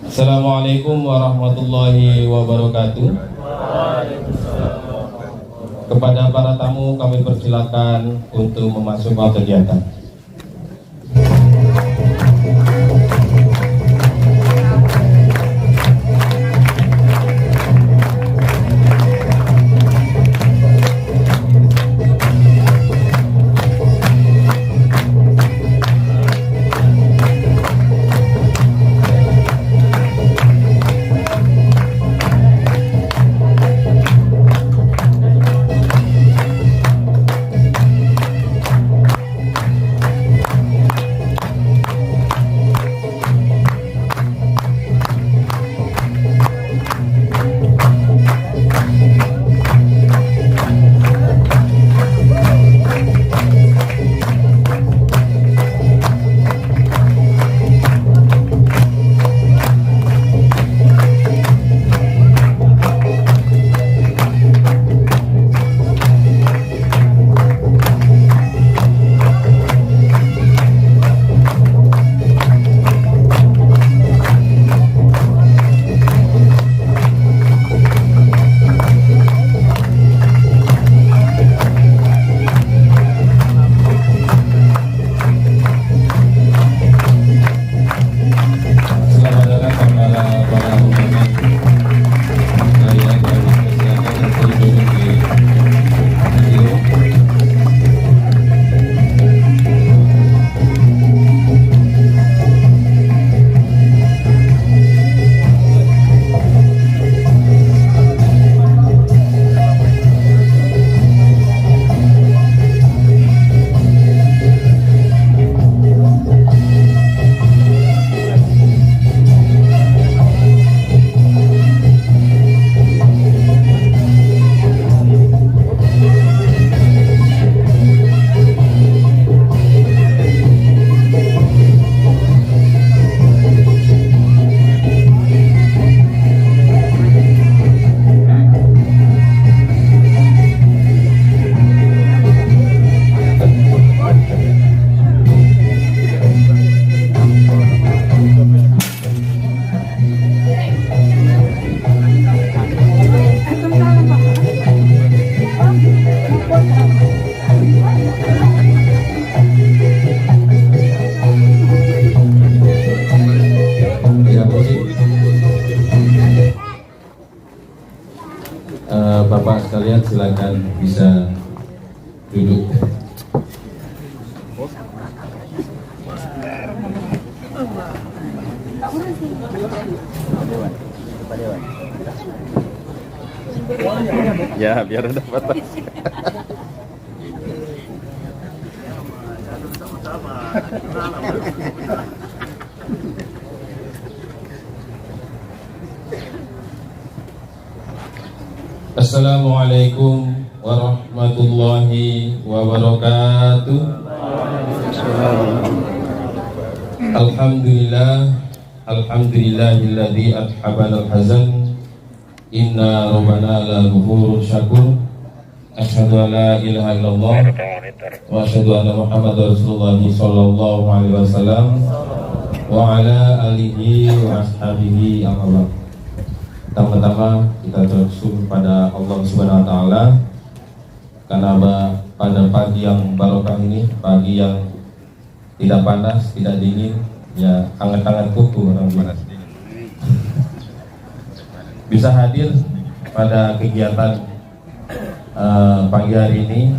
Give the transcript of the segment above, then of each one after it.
Assalamualaikum warahmatullahi wabarakatuh. Kepada para tamu kami persilakan untuk memasuki kegiatan. Bapak sekalian silakan bisa duduk. Ya, biar ada batas. Assalamualaikum warahmatullahi wabarakatuh. Alhamdulillahilladzi adhabana al-hazan. Inna rabbana la ghafurun syakur. Asyhadu an la ilaha illallah wa asyhadu anna Muhammadar Rasulullah sallallahu alaihi wasallam wa ala alihi wa ashabihi amma. Pertama-tama kita bersyukur pada Allah Subhanahu wa taala karena pada pagi yang barokah ini, pagi yang tidak panas, tidak dingin, ya hangat-hangat kuku orang panas dingin. Bisa hadir pada kegiatan pagi hari ini.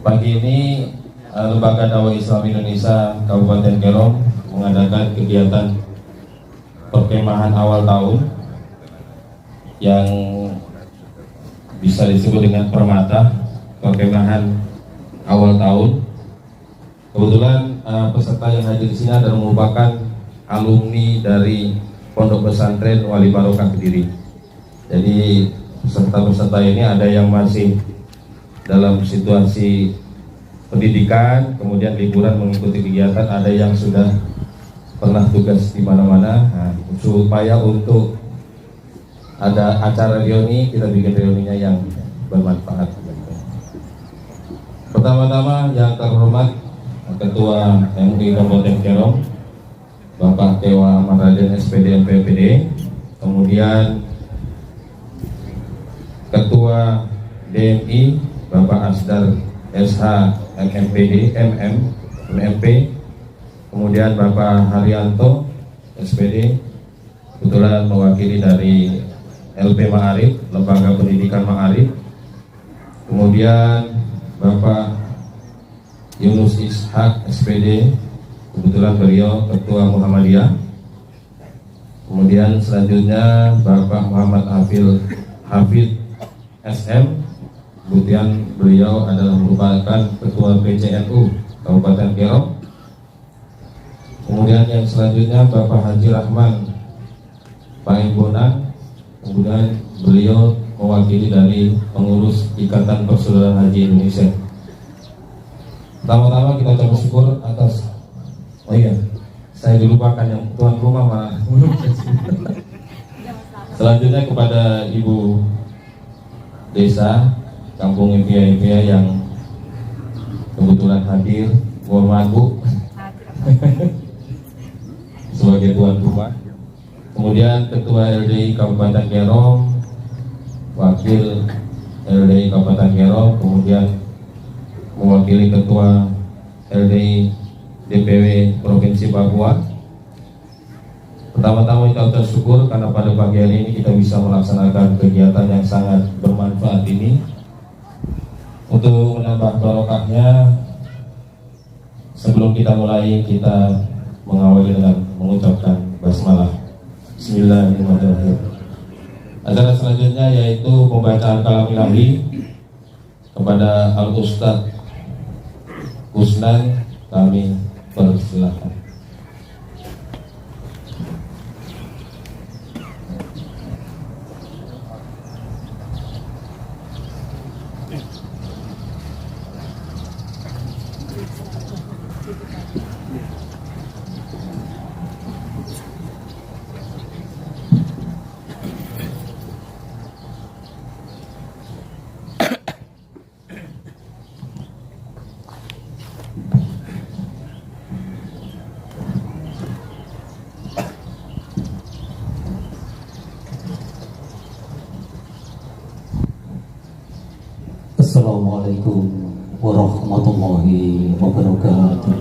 Pagi ini Lembaga Dakwah Islam Indonesia Kabupaten Kerom mengadakan kegiatan perkemahan awal tahun yang bisa disebut dengan permata, perkemahan awal tahun. Kebetulan peserta yang hadir di sini adalah merupakan alumni dari Pondok Pesantren Wali Barokah Kediri. Jadi peserta-peserta ini ada yang masih dalam situasi pendidikan, kemudian liburan mengikuti kegiatan, ada yang sudah pernah tugas di mana-mana. Nah, supaya untuk ada acara reuni, kita bikin reuninya yang bermanfaat. Pertama-tama yang terhormat Ketua MUI Kabupaten Kerom Bapak Dewa Ahmad Raden SPD MPPD, kemudian Ketua DMI Bapak Asdar SH MMPD MMP, kemudian Bapak Haryanto SPD kebetulan mewakili dari LP Ma'arif, Lembaga Pendidikan Ma'arif, kemudian Bapak Yunus Ishak SPD, kebetulan beliau Ketua Muhammadiyah, kemudian selanjutnya Bapak Muhammad Hafid SM, kemudian beliau adalah merupakan Ketua PCNU Kabupaten Kerom, kemudian yang selanjutnya Bapak Haji Rahman Paimbonan, kemudian beliau mewakili dari pengurus Ikatan Persaudaraan Haji Indonesia. Pertama-tama kita ucap syukur atas, saya dilupakan yang tuan rumah malah. Selanjutnya kepada Ibu Desa Kampung Impia yang kebetulan hadir, mohon maaf Bu, sebagai tuan rumah. Kemudian Ketua LDI Kabupaten Kerom, Wakil LDI Kabupaten Kerom, kemudian mewakili Ketua LDI DPW Provinsi Papua. Pertama-tama kita ucap syukur karena pada pagi hari ini kita bisa melaksanakan kegiatan yang sangat bermanfaat ini. Untuk menambah barokahnya, sebelum kita mulai, kita mengawali dengan mengucapkan basmalah. Bismillahirrahmanirrahim. Acara selanjutnya yaitu pembacaan kalam ilahi kepada Al-Ustadz Kusnan, kami persilahkan. Assalamualaikum warahmatullahi wabarakatuh.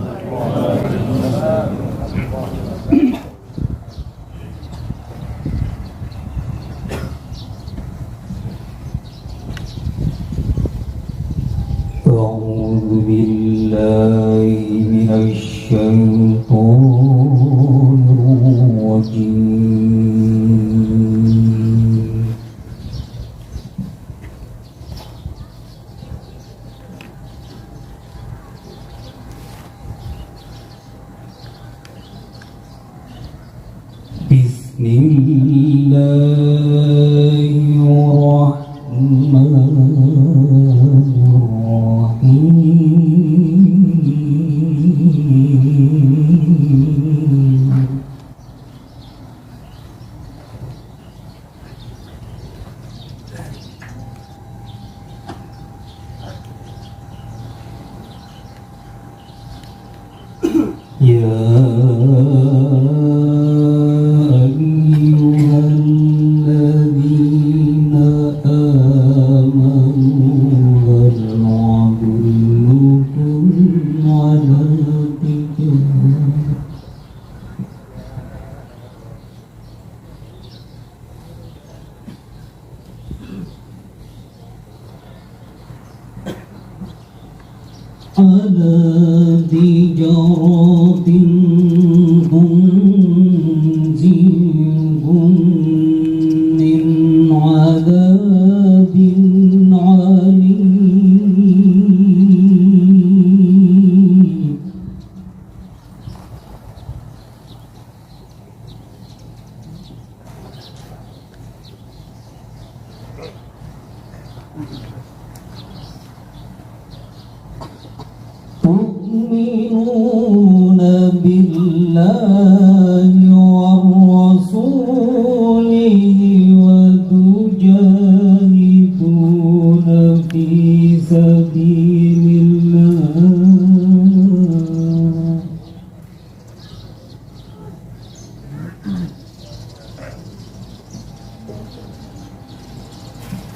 A'udzu billahi minasy syaithanir rajim. Tu'minuna billahi wa rasulihi wa tujahiduna fi sabilillah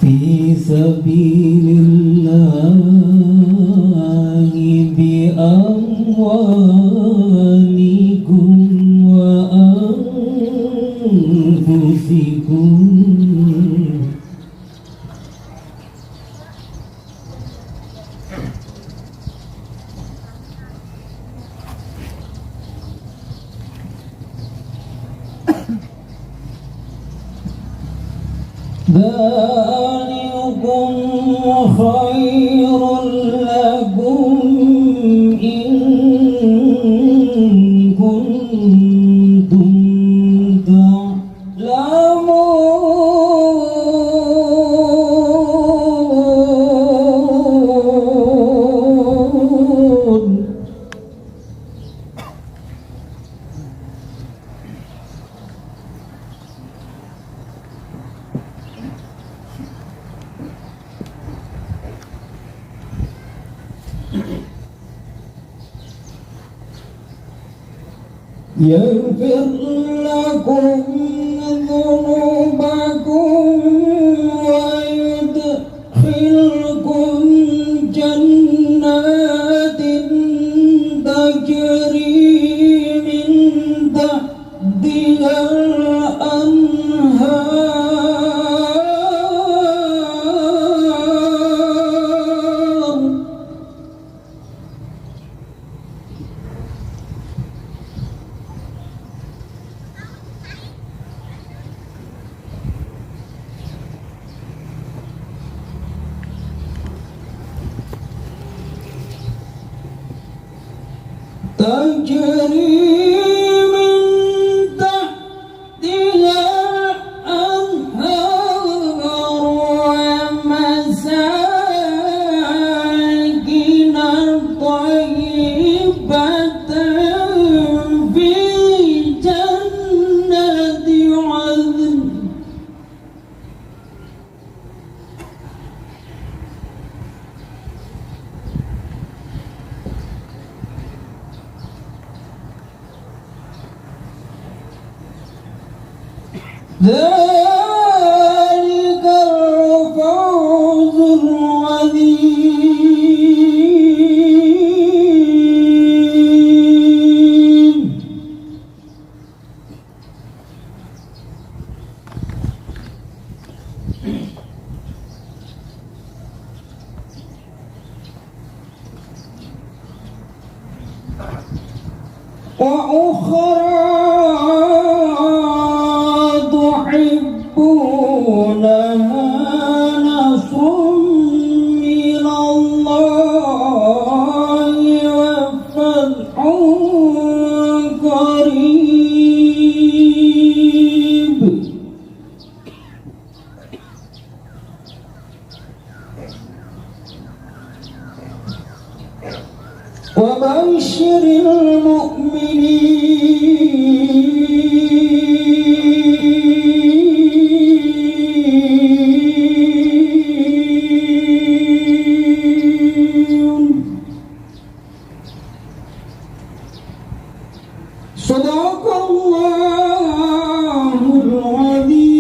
في سبيل الله بأموالكم وأنفسكم ذلكم خير لكم إن كنتم تعلمون يغفر لكم ذنوبكم ويدخلكم جنات تجري من تحتها الأنهار تجري من تحتها الأنهار ومساكن طيبة في جنة عدن ذلك الفوز العظيم وأخرى تحبونها نصر من الله وفتح قريب وبشر المؤمنين صدق الله العظيم.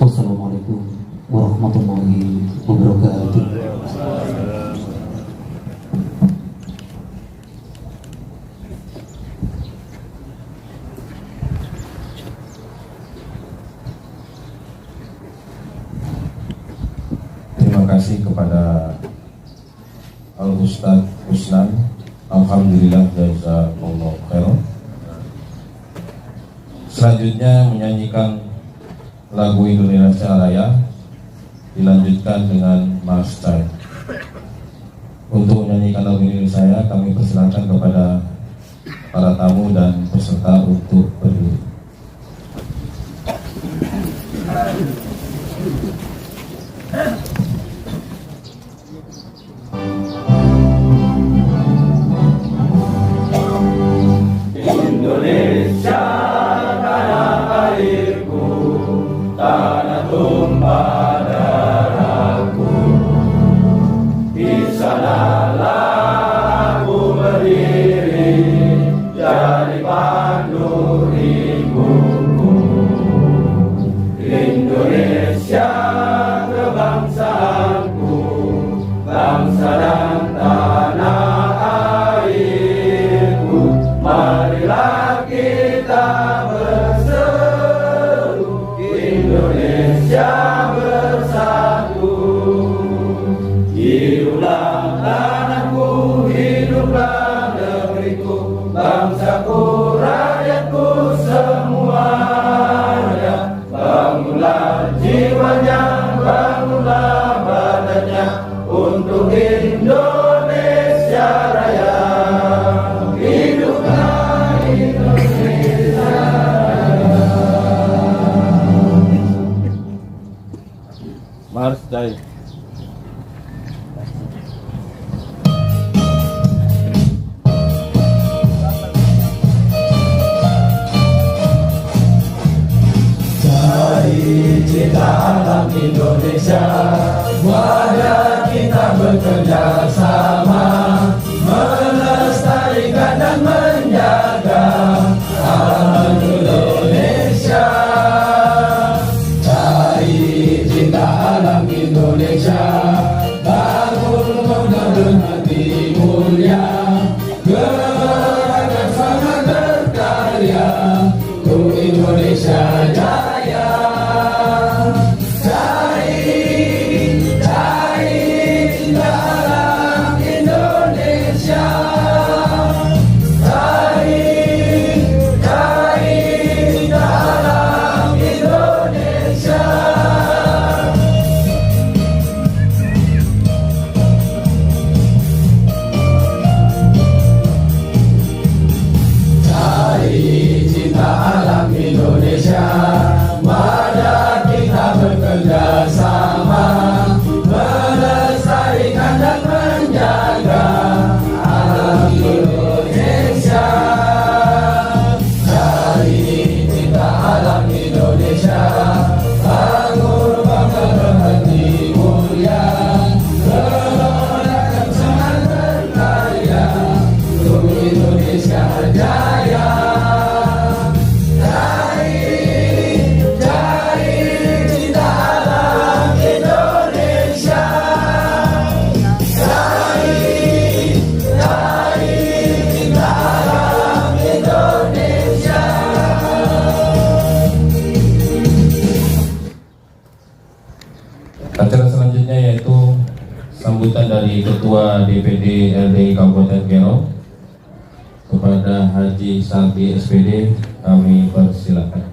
Wassalamualaikum warahmatullahi wabarakatuh. Terima kasih kepada Al-Ustadz Husnan. Alhamdulillah jazakallahu khairan. Selanjutnya menyanyikan lagu Indonesia Raya dilanjutkan dengan Mas Cai. Untuk menyanyikan lagu Indonesia Raya kami persilakan kepada para tamu dan peserta untuk berdiri. Indonesia tanah airku, tanah tumpah darahku. Di sanalah aku berdiri, jadi pandu ibuku. Indonesia kebangsaanku, bangsa dan tanah airku. Marilah kita berseru, Indonesia bersatu. Hiduplah tanahku, hiduplah negeriku, bangsaku, rakyatku semuanya. Bangunlah jiwanya, bangunlah badannya untuk Indonesia Raya. Hiduplah Indonesia Raya. Mars Jai. Cinta alam Indonesia, wadah kita bekerja sama, melestarikan dan menjaga alam Indonesia. Cari cinta alam Indonesia, bangun pemuda dengan hati mulia, gerakan semangat berkarya untuk Indonesia Jaya. Acara selanjutnya yaitu sambutan dari Ketua DPD LDI Kabupaten Kero kepada Haji Salbi SPD, kami persilakan.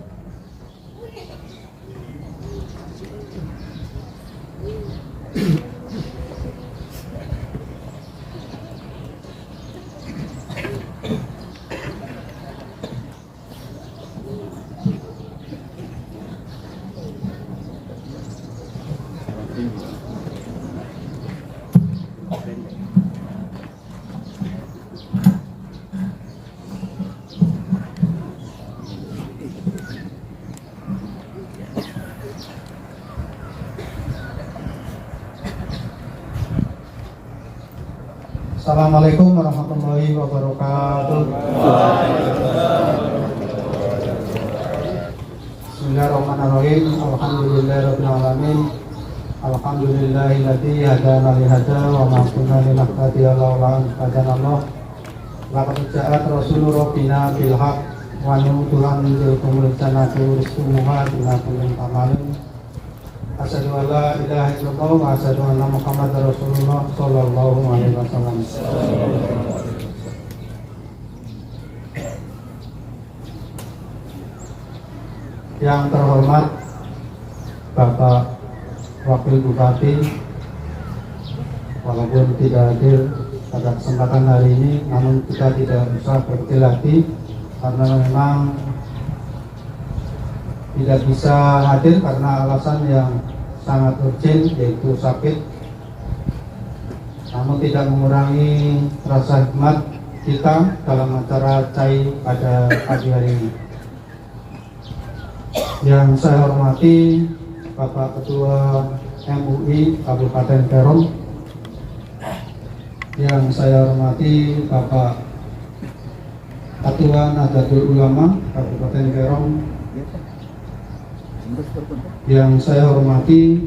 Assalamualaikum warahmatullahi wabarakatuh. Bismillahirrahmanirrahim. Alhamdulillahirabbil alamin. Alhamdulillahilladzi hadana li hadza wa ma kunna linahtadiya laula an hadana. Laqad ja'at rasulur rabbina bil haqq wa nutulan lil jannati rizquha bima kuntum ta'malun. Asyhadu an la ilaha illallah wa asyhadu anna Muhammadar Rasulullah sallallahu alaihi wasallam. Yang terhormat Bapak Wakil Bupati, walaupun tidak hadir pada kesempatan hari ini, namun kita tidak bisa berhenti lagi karena memang tidak bisa hadir karena alasan yang sangat urgent, yaitu sakit. Namun tidak mengurangi rasa hikmat kita dalam acara CAI pada pagi hari ini. Yang saya hormati Bapak Ketua MUI Kabupaten Kero, yang saya hormati Bapak Ketua Nahdlatul Ulama Kabupaten Kerom yang saya hormati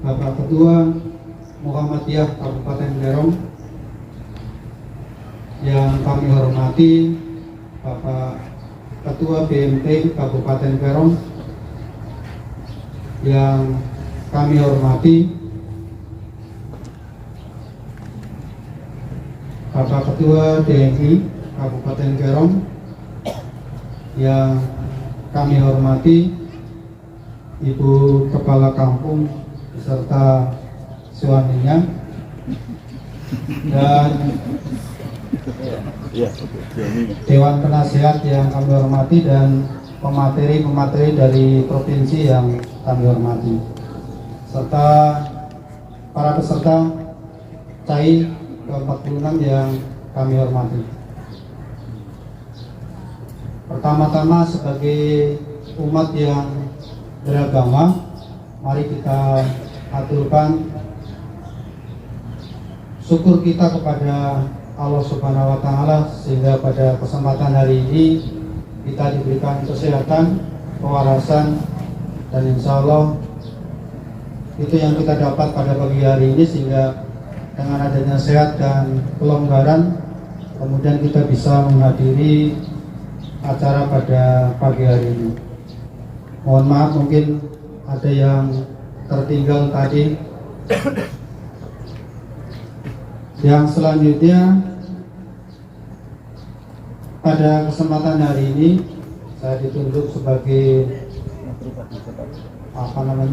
Bapak Ketua Muhammadiyah Kabupaten Kerom, yang kami hormati Bapak Ketua BMT Kabupaten Kerom, yang kami hormati Bapak Ketua DNI Kabupaten Kerom, yang kami hormati Ibu Kepala Kampung beserta suaminya, dan Dewan Penasihat yang kami hormati, dan pemateri-pemateri dari provinsi yang kami hormati, serta para peserta CAI ke-46 yang kami hormati. Pertama-tama, sebagai umat yang beragama, mari kita aturkan syukur kita kepada Allah Subhanahu wa Ta'ala, sehingga pada kesempatan hari ini kita diberikan kesehatan, kewarasan, dan insya Allah itu yang kita dapat pada pagi hari ini, sehingga dengan adanya sehat dan kelonggaran, kemudian kita bisa menghadiri acara pada pagi hari ini. Mohon maaf mungkin ada yang tertinggal tadi. Yang selanjutnya, pada kesempatan hari ini saya ditunjuk sebagai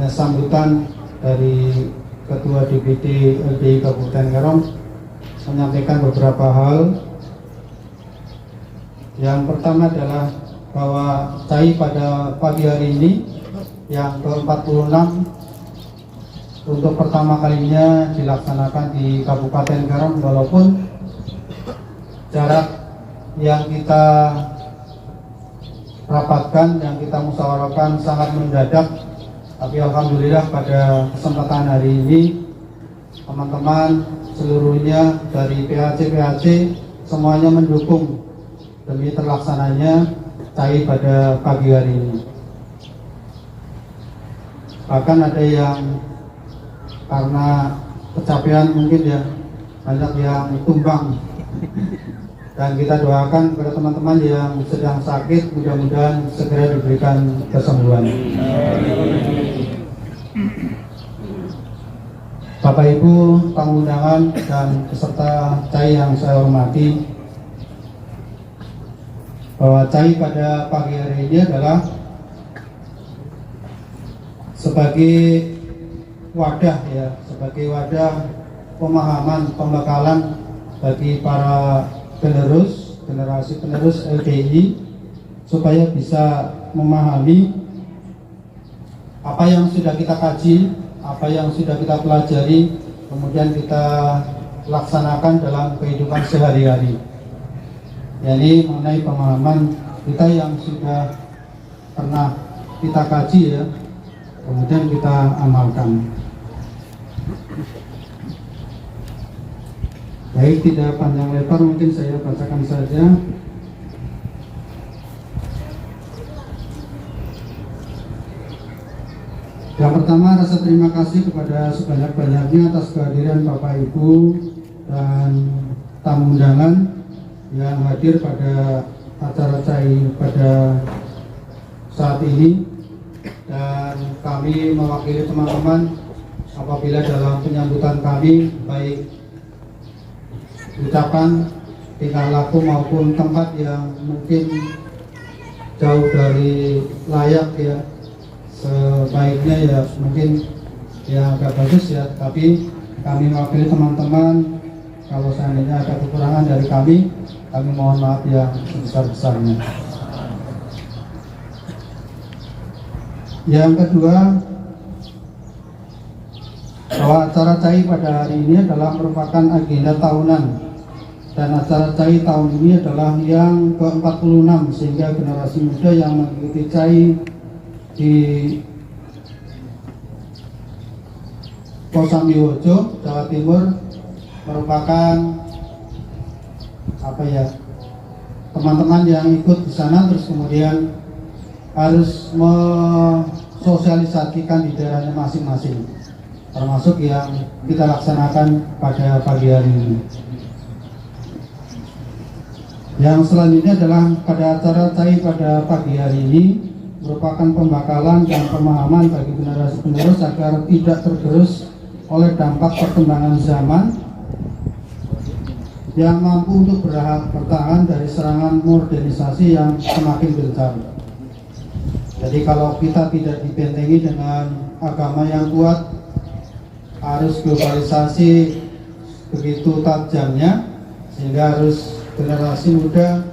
sambutan dari Ketua DPD LDI Kabupaten Kerom, menyampaikan beberapa hal. Yang pertama adalah bahwa CAI pada pagi hari ini yang ke-46 untuk pertama kalinya dilaksanakan di Kabupaten Kerom, walaupun jarak yang kita rapatkan, yang kita musyawarahkan sangat mendadak, tapi alhamdulillah pada kesempatan hari ini teman-teman seluruhnya dari PAC semuanya mendukung demi terlaksananya CAI pada pagi hari ini. Bahkan ada yang karena kecapean mungkin ya, banyak yang tumbang, dan kita doakan kepada teman-teman yang sedang sakit, mudah-mudahan segera diberikan kesembuhan. Bapak Ibu tamu undangan dan peserta CAI yang saya hormati, bahwa CAI pada pagi hari ini adalah sebagai wadah ya, sebagai wadah pemahaman, pembekalan bagi para generasi penerus LDI, supaya bisa memahami apa yang sudah kita kaji, apa yang sudah kita pelajari, kemudian kita laksanakan dalam kehidupan sehari-hari. Jadi mengenai pemahaman kita yang sudah pernah kita kaji ya, kemudian kita amalkan. Baik, tidak panjang lebar, mungkin saya bacakan saja. Yang pertama, rasa terima kasih kepada sebanyak-banyaknya atas kehadiran Bapak Ibu dan tamu undangan yang hadir pada acara CAI pada saat ini, dan kami mewakili teman-teman apabila dalam penyambutan kami, baik ucapan, tingkah laku maupun tempat yang mungkin jauh dari layak ya, sebaiknya ya mungkin ya agak bagus ya, tapi kami mewakili teman-teman, kalau seandainya ada kekurangan dari kami mohon maaf yang sebesar-besarnya. Yang kedua, bahwa acara CAI pada hari ini adalah merupakan agenda tahunan, dan acara CAI tahun ini adalah yang ke-46, sehingga generasi muda yang mengikuti CAI di Kosambiwojo, Jawa Timur merupakan teman-teman yang ikut di sana terus kemudian harus mensosialisasikan di daerahnya masing-masing, termasuk yang kita laksanakan pada pagi hari ini. Yang selanjutnya adalah pada acara CAI pada pagi hari ini merupakan pembekalan dan pemahaman bagi generasi penerus agar tidak tergerus oleh dampak perkembangan zaman yang mampu untuk bertahan dari serangan modernisasi yang semakin gencar. Jadi kalau kita tidak dibentengi dengan agama yang kuat, arus globalisasi begitu tajamnya, sehingga harus generasi muda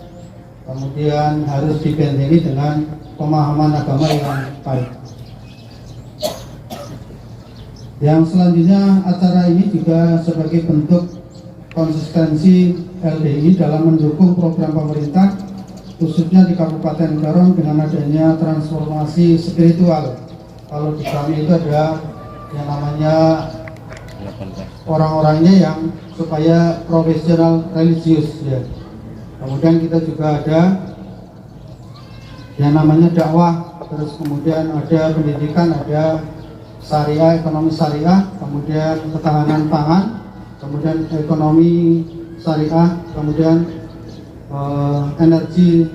kemudian harus dibentengi dengan pemahaman agama yang baik. Yang selanjutnya, acara ini juga sebagai bentuk konsistensi LDI dalam mendukung program pemerintah khususnya di Kabupaten Garong dengan adanya transformasi spiritual. Kalau di kami itu ada yang namanya orang-orangnya yang supaya profesional religius ya. Kemudian kita juga ada yang namanya dakwah, terus kemudian ada pendidikan, ada syariah, ekonomi syariah, kemudian ketahanan pangan, kemudian ekonomi syariah, kemudian energi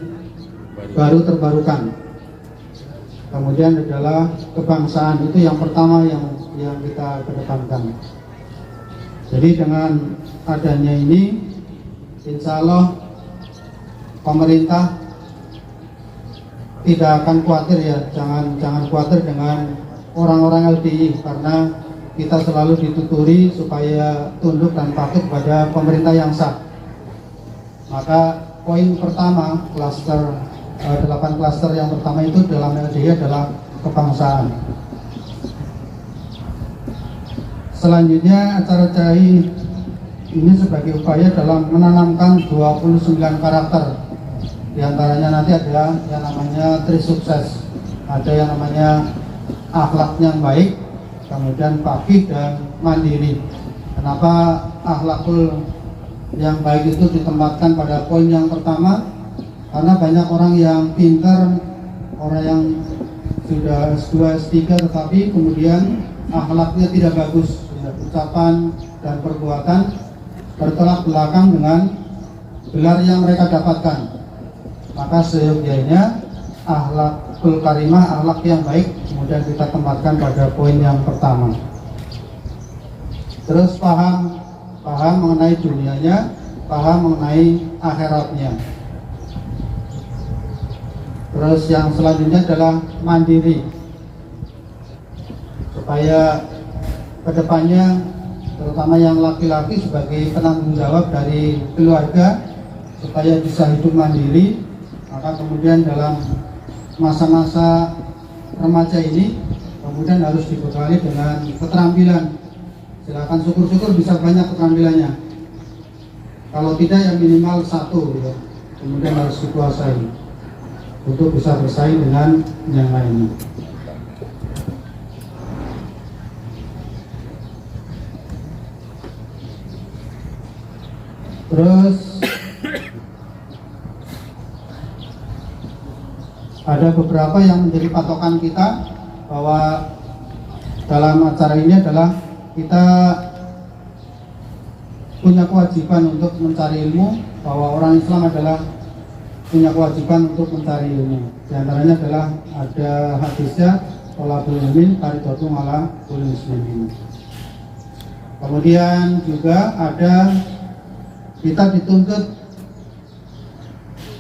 baru terbarukan. Kemudian adalah kebangsaan, itu yang pertama yang kita kedepankan. Jadi dengan adanya ini, insya Allah pemerintah tidak akan khawatir ya, jangan khawatir dengan orang-orang LDI, karena kita selalu dituturi supaya tunduk dan patuh pada pemerintah yang sah. Maka poin pertama, klaster 8 klaster yang pertama itu dalam LDI adalah kebangsaan. Selanjutnya, acara CAI ini sebagai upaya dalam menanamkan 29 karakter. Di antaranya nanti ada yang namanya trisukses, ada yang namanya akhlak yang baik, kemudian pagih dan mandiri. Kenapa akhlakul yang baik itu ditempatkan pada poin yang pertama? Karena banyak orang yang pintar, orang yang sudah S2, S3 tetapi kemudian akhlaknya tidak bagus, ucapan dan perbuatan bertolak belakang dengan gelar yang mereka dapatkan. Maka seyogyanya akhlakul karimah, akhlak yang baik, kemudian kita tempatkan pada poin yang pertama. Terus paham mengenai dunianya, paham mengenai akhiratnya. Terus yang selanjutnya adalah mandiri, supaya kedepannya terutama yang laki-laki sebagai penanggung jawab dari keluarga supaya bisa hidup mandiri. Maka kemudian dalam masa-masa remaja ini kemudian harus dibekali dengan keterampilan. Silakan syukur-syukur bisa banyak keterampilannya. Kalau tidak ya minimal 1 gitu. Kemudian harus dikuasai untuk bisa bersaing dengan yang lainnya. Terus ada beberapa yang menjadi patokan kita bahwa dalam acara ini adalah kita punya kewajiban untuk mencari ilmu, bahwa orang Islam adalah punya kewajiban untuk mencari ilmu. Di antaranya adalah ada hadisnya thalabul ilmi fardhatun 'ala kulli muslimin. Kemudian juga ada kita dituntut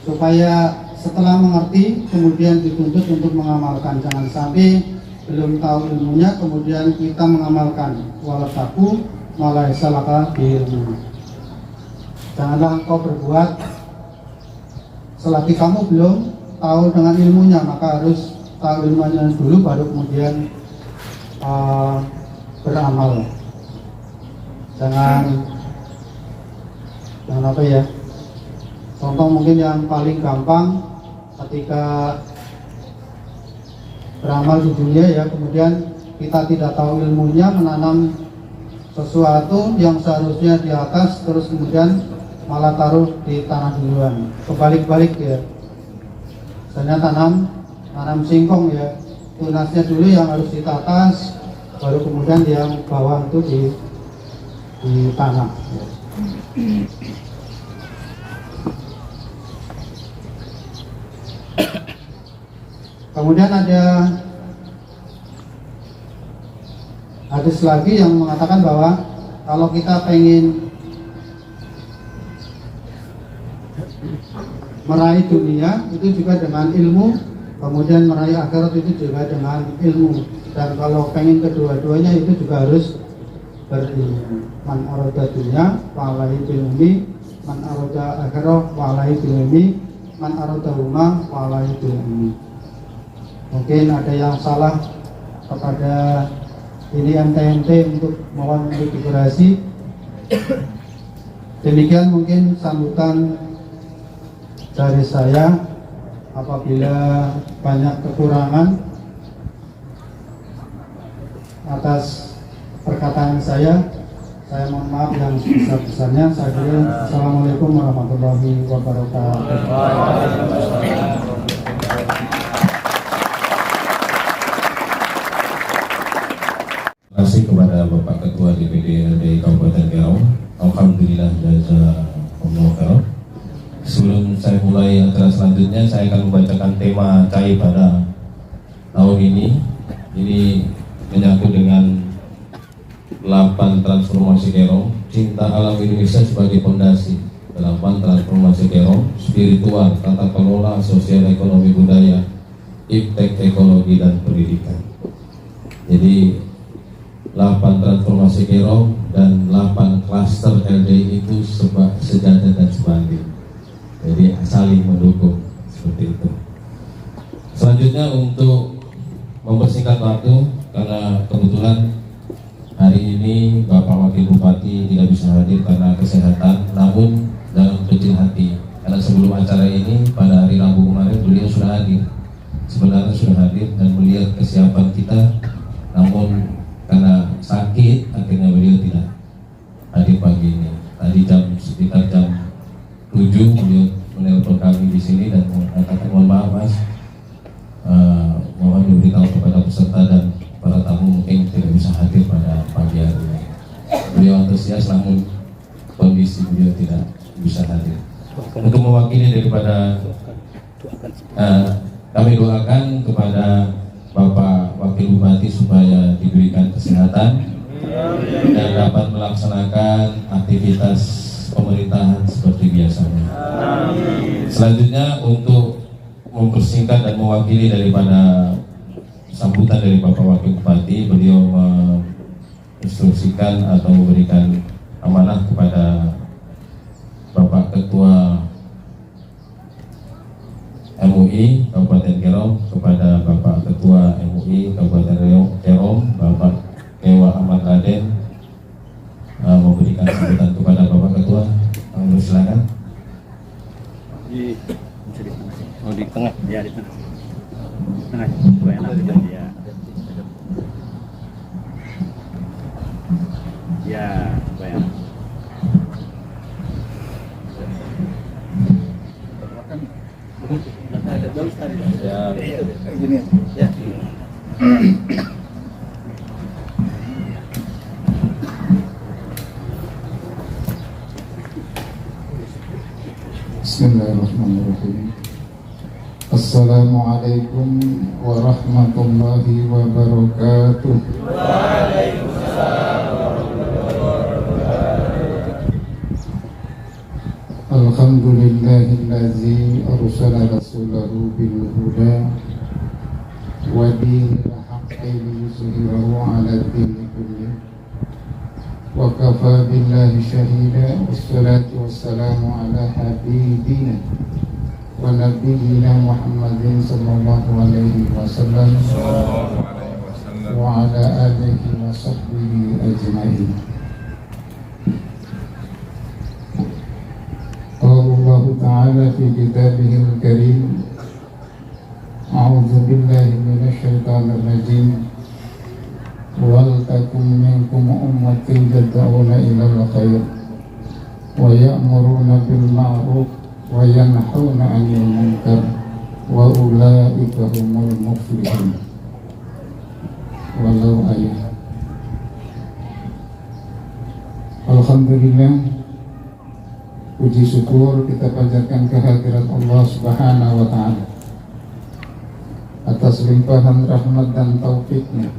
supaya setelah mengerti kemudian dituntut untuk mengamalkan. Jangan sampai belum tahu ilmunya kemudian kita mengamalkan. Walataku malaisa laka biilmu. Janganlah engkau berbuat selagi kamu belum tahu dengan ilmunya, maka harus tahu ilmunya dulu baru kemudian beramal. Jangan apa ya, contoh mungkin yang paling gampang ketika beramal di dunia ya, kemudian kita tidak tahu ilmunya, menanam sesuatu yang seharusnya di atas terus kemudian malah taruh di tanah duluan, kebalik-balik ya. Misalnya tanam singkong ya, tunasnya dulu yang harus ditatas, baru kemudian yang bawah itu di tanah ya. Kemudian ada hadis lagi yang mengatakan bahwa kalau kita pengen meraih dunia itu juga dengan ilmu, kemudian meraih akhirat itu juga dengan ilmu. Dan kalau pengen kedua-duanya itu juga harus berilmu. Man arada dunya wa alaihi bil ilmi, man arada akhirat wa alaihi bil ilmi, man arada huma wa alaihi bil ilmi. Mungkin ada yang salah kepada ini ente untuk mohon dikurasi. Demikian mungkin sambutan dari saya. Apabila banyak kekurangan atas perkataan saya mohon maaf yang sebesar-besarnya. Saya kira Assalamualaikum warahmatullahi wabarakatuh. Terima kasih kepada Bapak Ketua DPD Kabupaten Kerom. Alhamdulillah jazakumullah khairan. Sebelum saya mulai acara selanjutnya, saya akan membacakan tema CAI pada tahun ini. Ini menyangkut dengan 8 transformasi Kerom, cinta alam Indonesia sebagai fondasi. 8 transformasi Kerom, spiritual, tata kelola, sosial, ekonomi, budaya, iptek, ekologi, dan pendidikan. Jadi 8 transformasi Kerom dan 8 klaster LDI itu sejajar dan sebanding. Jadi saling mendukung seperti itu. Selanjutnya untuk mempersingkat waktu, karena kebetulan hari ini Bapak Wakil Bupati tidak bisa hadir karena kesehatan, namun dalam kecil hati, karena sebelum acara ini pada hari Rabu kemarin beliau sudah hadir. Sebenarnya sudah hadir dan melihat kesiapan kita, namun karena sakit akhirnya beliau tidak hadir pagi ini. Tadi sekitar jam 7 beliau menelpon kami di sini dan mengatakan mohon maaf Mas, mohon diberitahu kepada peserta dan para tamu mungkin tidak bisa hadir pada pagi hari ini. Beliau antusias namun kondisi beliau tidak bisa hadir. Untuk mewakili daripada kami doakan kepada Bapak Wakil Bupati supaya diberikan kesehatan dan dapat melaksanakan aktivitas pemerintahan seperti biasanya. Selanjutnya untuk mempersingkat dan mewakili daripada sambutan dari Bapak Wakil Bupati, beliau menginstruksikan atau memberikan amanah kepada Bapak Ketua MUI Kabupaten Kerom, kepada Bapak Ketua MUI Kabupaten Kerom, Bapak Dewa Ahmad Raden, memberikan sambutan kepada Bapak Ketua. Kami silakan. Di tengah, ya di tengah. Tengah, gue enak ya. Ya, gue enak. Ya, gini ya. Bismillahirrahmanirrahim. Assalamualaikum warahmatullahi wabarakatuh. Waalaikumsalam warahmatullahi wabarakatuh. Alhamdulillahillazi arsala rasulahu bil huda wa dinil haqqi liyuzhirahu 'ala ad-dini kullih. Wa kafa billahi shahida, wassalatu wassalamu ala habibina wa nabiyyina Muhammadin sallallahu alaihi wasallam wa ala alihi wa sahbihi ajma'in. Allah Ta'ala fi kitabihil karim, a'udzu billahi minasy syaithanir rajim. Wal takum minkum ummatin yad'una ilal khair wa ya'muruna bil ma'ruf wa yanhauna 'anil munkar wa ulaika humul muflihun. Walau ayat. Alhamdulillah, puji syukur kita panjatkan kehadirat Allah Subhanahu wa Ta'ala atas limpahan rahmat dan taufiknya,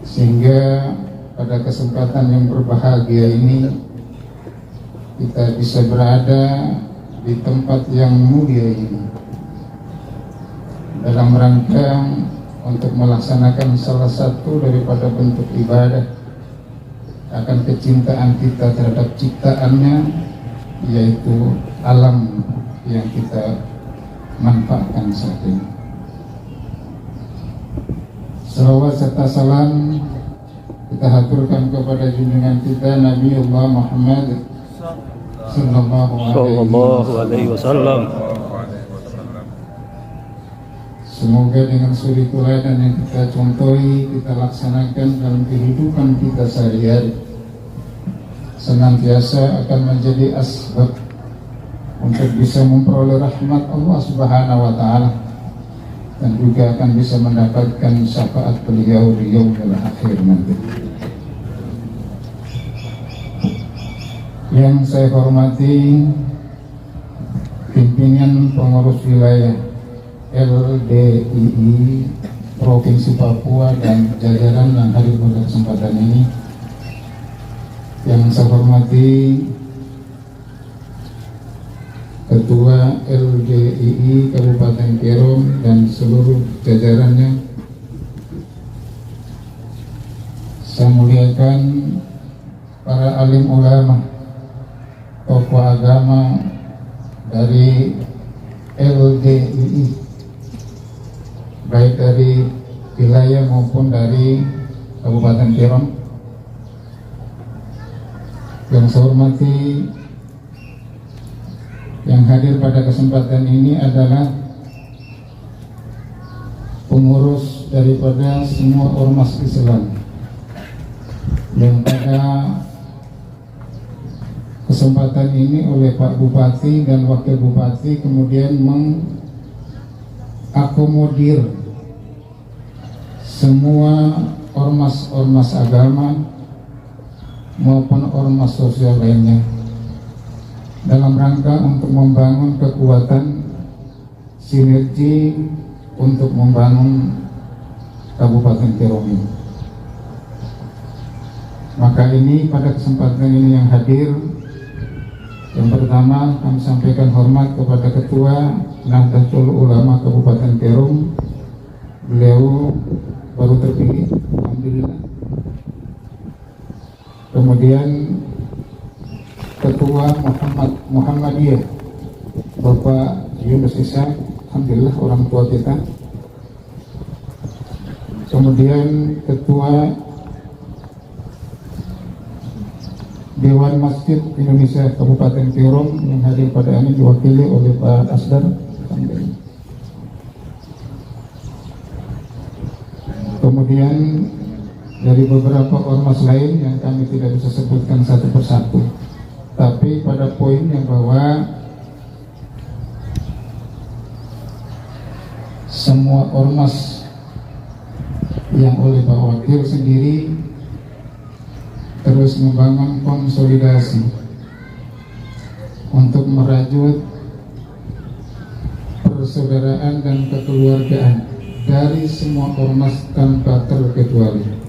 sehingga pada kesempatan yang berbahagia ini kita bisa berada di tempat yang mulia ini dalam rangka untuk melaksanakan salah satu daripada bentuk ibadah akan kecintaan kita terhadap ciptaannya, yaitu alam yang kita manfaatkan saat ini. Salawat serta salam kita haturkan kepada junjungan kita Nabiullah Muhammad sallallahu alaihi wasallam. Semoga dengan suri teladan yang kita contohi, kita laksanakan dalam kehidupan kita sehari-hari, senantiasa akan menjadi asbab untuk bisa memperoleh rahmat Allah Subhanahu wa Ta'ala, dan juga akan bisa mendapatkan syafaat beliau di yaumil akhir nanti. Yang saya hormati pimpinan pengurus wilayah LDII Provinsi Papua dan jajaran yang hadir pada kesempatan ini, yang saya hormati Ketua LDII Kabupaten Kerom dan seluruh jajarannya, saya muliakan para alim ulama, tokoh agama dari LDII, baik dari wilayah maupun dari Kabupaten Kerom. Yang saya hormati, yang hadir pada kesempatan ini adalah pengurus daripada semua ormas Islam yang pada kesempatan ini oleh Pak Bupati dan Wakil Bupati kemudian mengakomodir semua ormas-ormas agama maupun ormas sosial lainnya dalam rangka untuk membangun kekuatan sinergi untuk membangun Kabupaten Kerom ini. Maka ini pada kesempatan ini yang hadir, yang pertama kami sampaikan hormat kepada Ketua Nahdlatul Ulama Kabupaten Kerom. Beliau baru terpilih, alhamdulillah. Kemudian Ketua Muhammadiyah Bapak Yunus Ishak, alhamdulillah orang tua kita. Kemudian Ketua Dewan Masjid Indonesia Kabupaten Kerom yang hadir pada ini diwakili oleh Pak Asdar. Kemudian dari beberapa ormas lain yang kami tidak bisa sebutkan satu persatu, tapi pada poinnya bahwa semua ormas yang oleh Pak Wakil sendiri terus membangun konsolidasi untuk merajut persaudaraan dan kekeluargaan dari semua ormas tanpa terkecuali.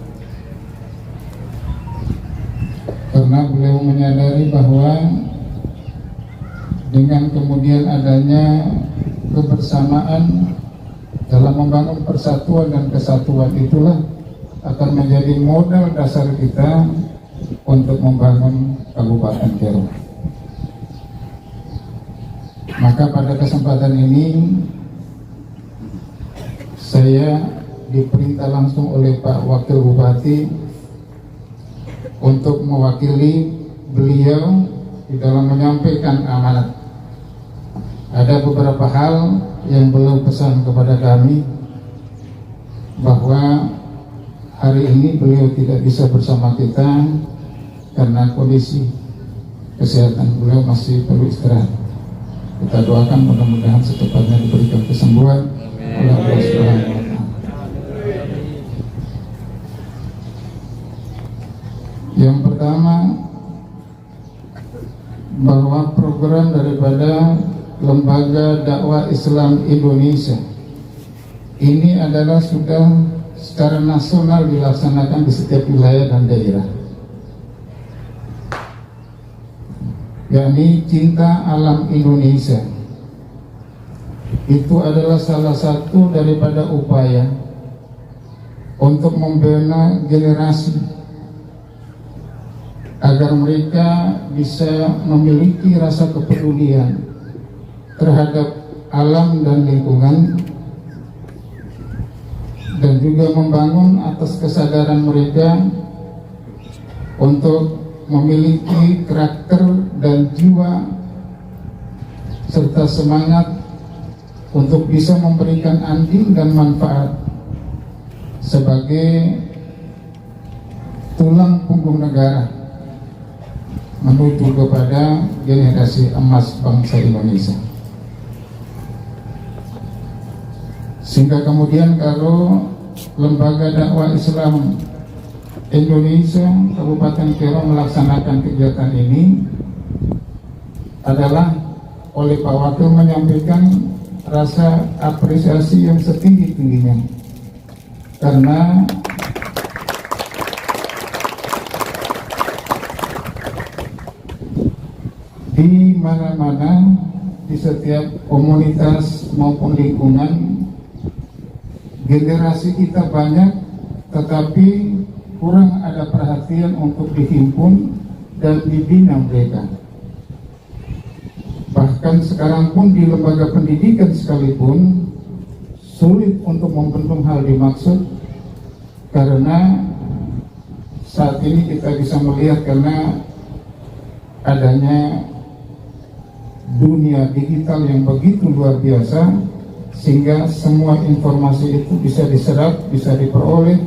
Karena beliau menyadari bahwa dengan kemudian adanya kebersamaan dalam membangun persatuan dan kesatuan, itulah akan menjadi modal dasar kita untuk membangun Kabupaten Kerom. Maka pada kesempatan ini saya diperintah langsung oleh Pak Wakil Bupati untuk mewakili beliau di dalam menyampaikan amanat. Ada beberapa hal yang beliau pesan kepada kami, bahwa hari ini beliau tidak bisa bersama kita karena kondisi kesehatan beliau masih perlu istirahat. Kita doakan mudah-mudahan secepatnya diberikan kesembuhan oleh Allah Subhanahu wa Ta'ala. Yang pertama, bahwa program daripada Lembaga Dakwah Islam Indonesia ini adalah sudah secara nasional dilaksanakan di setiap wilayah dan daerah, yakni Cinta Alam Indonesia. Itu adalah salah satu daripada upaya untuk membina generasi agar mereka bisa memiliki rasa kepedulian terhadap alam dan lingkungan, dan juga membangun atas kesadaran mereka untuk memiliki karakter dan jiwa serta semangat untuk bisa memberikan andil dan manfaat sebagai tulang punggung negara menuju kepada generasi emas bangsa Indonesia. Sehingga kemudian kalau Lembaga Dakwah Islam Indonesia Kabupaten Kerom melaksanakan kegiatan ini adalah oleh Pak Wakil menyampaikan rasa apresiasi yang setinggi-tingginya, karena di mana-mana, di setiap komunitas maupun lingkungan, generasi kita banyak, tetapi kurang ada perhatian untuk dihimpun dan dibina mereka. Bahkan sekarang pun di lembaga pendidikan sekalipun sulit untuk membendung hal dimaksud, karena saat ini kita bisa melihat karena adanya dunia digital yang begitu luar biasa, sehingga semua informasi itu bisa diserap, bisa diperoleh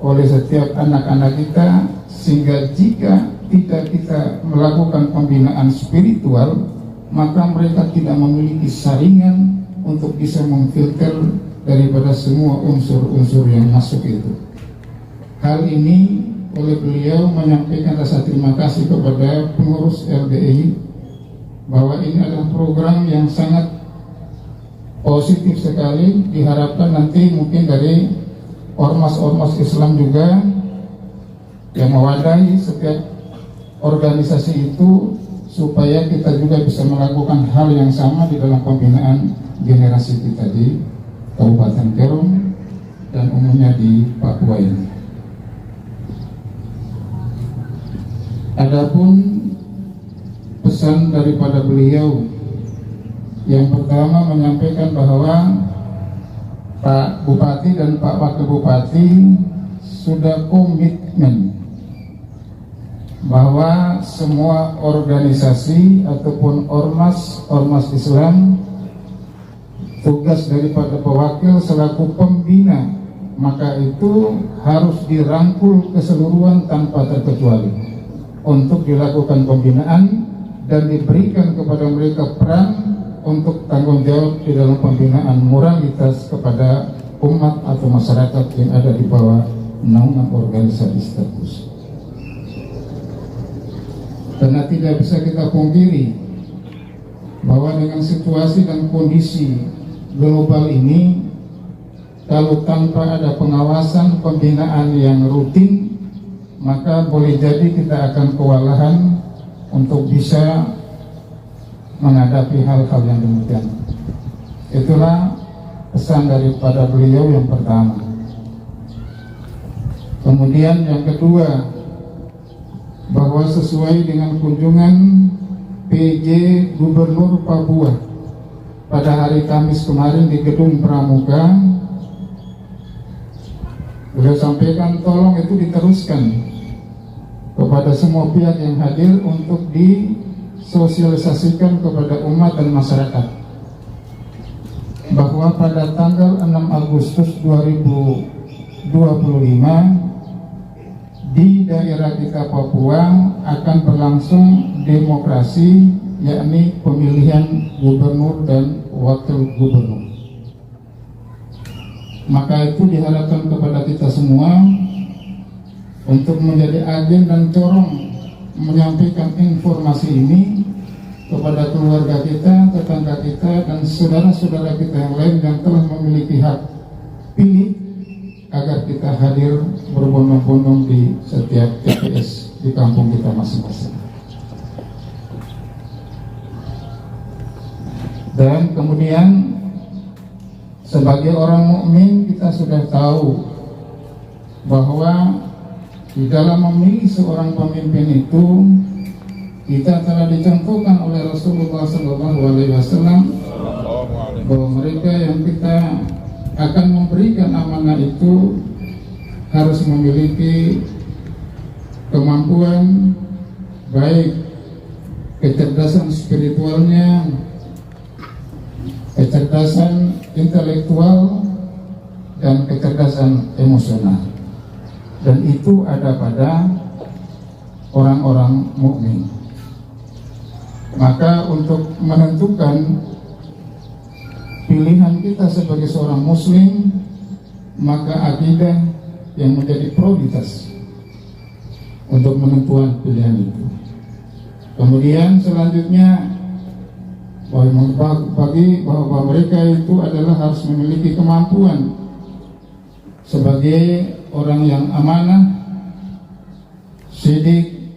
oleh setiap anak-anak kita, sehingga jika tidak kita melakukan pembinaan spiritual, maka mereka tidak memiliki saringan untuk bisa memfilter daripada semua unsur-unsur yang masuk itu. Hal ini oleh beliau menyampaikan rasa terima kasih kepada pengurus LDI bahwa ini adalah program yang sangat positif sekali. Diharapkan nanti mungkin dari ormas-ormas Islam juga yang mewadahi setiap organisasi itu, supaya kita juga bisa melakukan hal yang sama di dalam pembinaan generasi kita di Kabupaten Kerom dan umumnya di Papua ini. Adapun pesan daripada beliau, yang pertama menyampaikan bahwa Pak Bupati dan Pak Wakil Bupati sudah komitmen bahwa semua organisasi ataupun ormas Islam, tugas daripada Pak Wakil selaku pembina, maka itu harus dirangkul keseluruhan tanpa terkecuali untuk dilakukan pembinaan dan diberikan kepada mereka peran untuk tanggung jawab di dalam pembinaan moralitas kepada umat atau masyarakat yang ada di bawah naungan organisasi tersebut. Karena tidak bisa kita pungkiri bahwa dengan situasi dan kondisi global ini, kalau tanpa ada pengawasan pembinaan yang rutin, maka boleh jadi kita akan kewalahan untuk bisa menghadapi hal-hal yang demikian. Itulah pesan daripada beliau yang pertama. Kemudian yang kedua, bahwa sesuai dengan kunjungan PJ Gubernur Papua pada hari Kamis kemarin di Gedung Pramuka, beliau sampaikan tolong itu diteruskan kepada semua pihak yang hadir untuk disosialisasikan kepada umat dan masyarakat bahwa pada tanggal 6 Agustus 2025 di daerah kita Papua akan berlangsung demokrasi, yakni pemilihan gubernur dan wakil gubernur. Maka itu diharapkan kepada kita semua untuk menjadi agen dan corong menyampaikan informasi ini kepada keluarga kita, tetangga kita, dan saudara-saudara kita yang lain yang telah memiliki hak pilih, agar kita hadir berbondong-bondong di setiap TPS di kampung kita masing-masing. Dan kemudian sebagai orang mukmin kita sudah tahu bahwa di dalam memilih seorang pemimpin itu kita telah dicontohkan oleh Rasulullah SAW bahwa mereka yang kita akan memberikan amanah itu harus memiliki kemampuan baik kecerdasan spiritualnya, kecerdasan intelektual, dan kecerdasan emosional, dan itu ada pada orang-orang mukmin. Maka untuk menentukan pilihan kita sebagai seorang muslim, maka akidah yang menjadi prioritas untuk menentukan pilihan itu. Kemudian selanjutnya bahwa mereka itu adalah harus memiliki kemampuan sebagai orang yang amanah, sidik,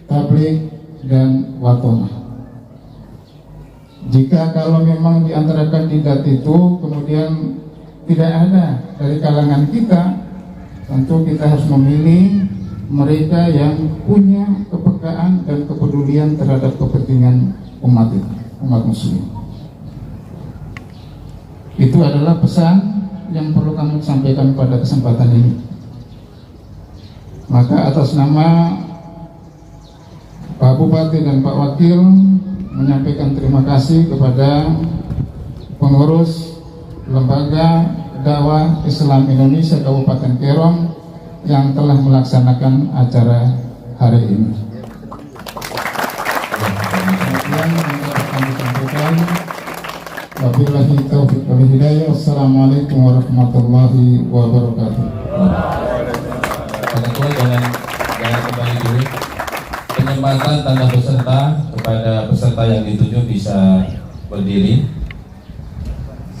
tabligh, dan watonah. Jika kalau memang di antara kandidat itu kemudian tidak ada dari kalangan kita, tentu kita harus memilih mereka yang punya kepekaan dan kepedulian terhadap kepentingan umat muslim. Itu adalah pesan yang perlu kami sampaikan pada kesempatan ini. Maka atas nama Pak Bupati dan Pak Wakil menyampaikan terima kasih kepada pengurus Lembaga Dakwah Islam Indonesia Kabupaten Kerom yang telah melaksanakan acara hari ini. Kemudian kami sampaikan, wabillahi taufiq wal hidayah. Wassalamualaikum warahmatullahi wabarakatuh. Ketua jangan kembali dulu. Penyempatan tanda peserta kepada peserta yang ditunjuk bisa berdiri.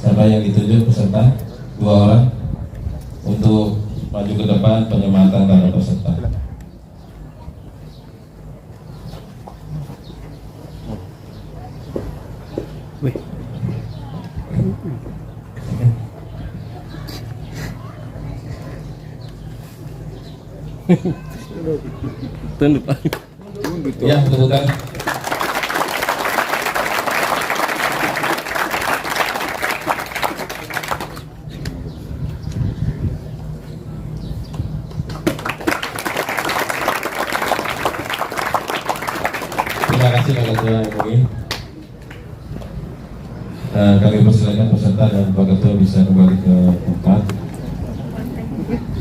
Siapa yang ditunjuk peserta? 2 orang untuk maju ke depan penyempatan tanda peserta. Wih. Tunduk. Ya, tepukan. Terima kasih Pak Ketua MUI. Kami persilakan peserta dan Pak Ketua bisa kembali ke tempat.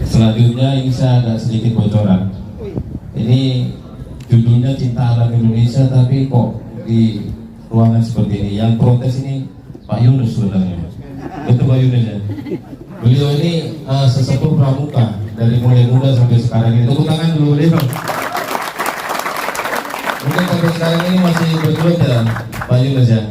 Selanjutnya ini saya ada sedikit bocoran. Ini judulnya Cinta Alam Indonesia, tapi kok di ruangan seperti ini. Yang protes ini Pak Yunus sebenarnya. Betul Pak Yunus ya. Beliau ini sesepuh pramuka dari mulai muda sampai sekarang ini. Tepuk tangan dulu beliau. Mungkin sampai sekarang ini masih berjuang ya Pak Yunus ya.